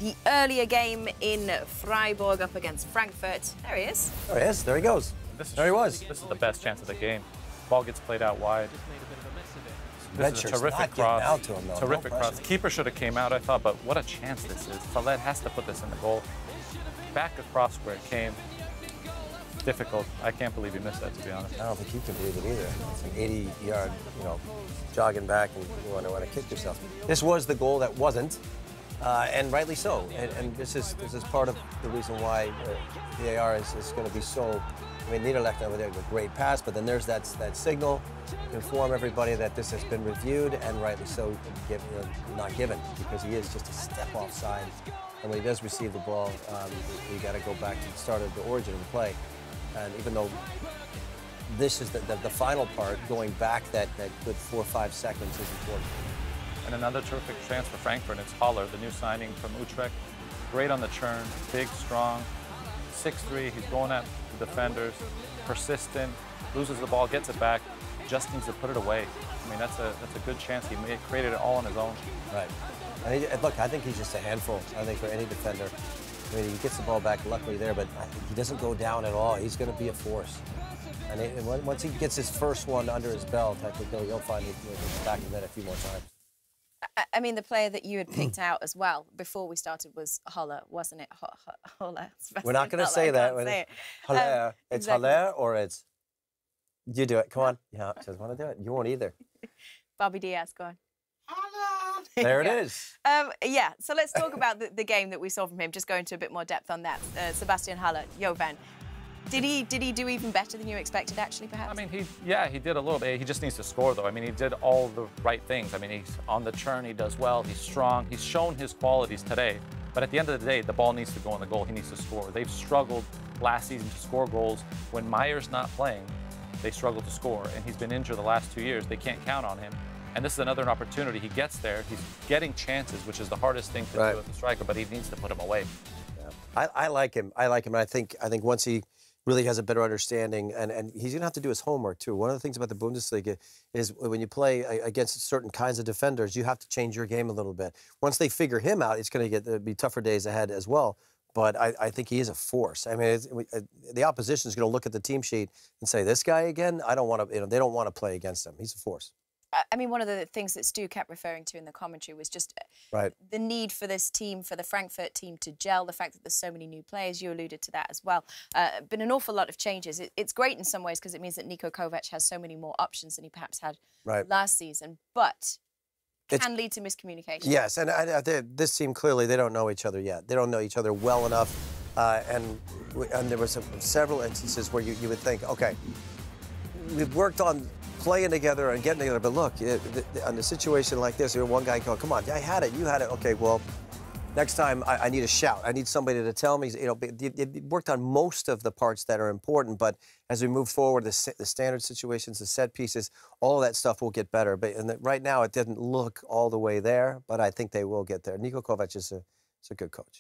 The earlier game in Freiburg up against Frankfurt. There he is. There he is. There he goes. There he was. This is the best chance of the game. Ball gets played out wide. This is a terrific cross. Terrific cross. Keeper should have came out, I thought, but what a chance this is. Falet has to put this in the goal. Back across where it came. Difficult. I can't believe he missed that, to be honest. I don't think you can believe it either. It's an 80-yard, jogging back, and you want to kick yourself. This was the goal that wasn't, and rightly so. And this is part of the reason why VAR is going to be so. I mean, Niederlechner over there, a great pass, but then there's that signal to inform everybody that this has been reviewed, and rightly so, not given, because he is just a step offside. And when he does receive the ball, you got to go back to the start of the origin of the play. And even though this is the final part, going back that good 4 or 5 seconds is important. And another terrific chance for Frankfurt, it's Haller, the new signing from Utrecht. Great on the churn, big, strong, 6'3", he's going at the defenders, persistent, loses the ball, gets it back, just needs to put it away. I mean, that's a good chance. He created it all on his own. Right. And look, I think he's just a handful, I think, for any defender. I mean, he gets the ball back luckily there, but he doesn't go down at all. He's going to be a force. And once he gets his first one under his belt, I think he'll find he'll back in that a few more times. I mean, the player that you had picked out as well before we started was Haller, wasn't it? Haller. We're not going to say that. Haller. It's exactly. Haller or it's... You do it. Come on. Yeah, I just want to do it. You won't either. Bobby Diaz, go on. There it is. Yeah, so let's talk about the game that we saw from him, just go into a bit more depth on that. Sebastian Haller, Jovan. Did he do even better than you expected, actually, perhaps? I mean, he did a little bit. He just needs to score, though. I mean, he did all the right things. I mean, he's on the churn, he does well, he's strong. He's shown his qualities today. But at the end of the day, the ball needs to go in the goal. He needs to score. They've struggled last season to score goals. When Meyer's not playing, they struggle to score. And he's been injured the last 2 years. They can't count on him. And this is another opportunity. He gets there. He's getting chances, which is the hardest thing to do as a striker, but he needs to put them away. Yeah. I like him. I like him. And I think once he really has a better understanding, and he's going to have to do his homework, too. One of the things about the Bundesliga is when you play against certain kinds of defenders, you have to change your game a little bit. Once they figure him out, it's going to be tougher days ahead as well. But I think he is a force. I mean, the opposition is going to look at the team sheet and say, this guy again, I don't want to, they don't want to play against him. He's a force. I mean, one of the things that Stu kept referring to in the commentary was just the need for this team, for the Frankfurt team to gel, the fact that there's so many new players. You alluded to that as well. Been an awful lot of changes. It's great in some ways because it means that Niko Kovac has so many more options than he perhaps had last season, but can lead to miscommunication. Yes, and this team, clearly, they don't know each other yet. They don't know each other well enough, and there were several instances where you would think, okay, we've worked on playing together and getting together, but look, on a situation like this, one guy go, come on, I had it, you had it. Okay, well, next time I need a shout. I need somebody to tell me. It worked on most of the parts that are important, but as we move forward, the standard situations, the set pieces, all of that stuff will get better. But right now, it didn't look all the way there, but I think they will get there. Niko Kovac is a good coach.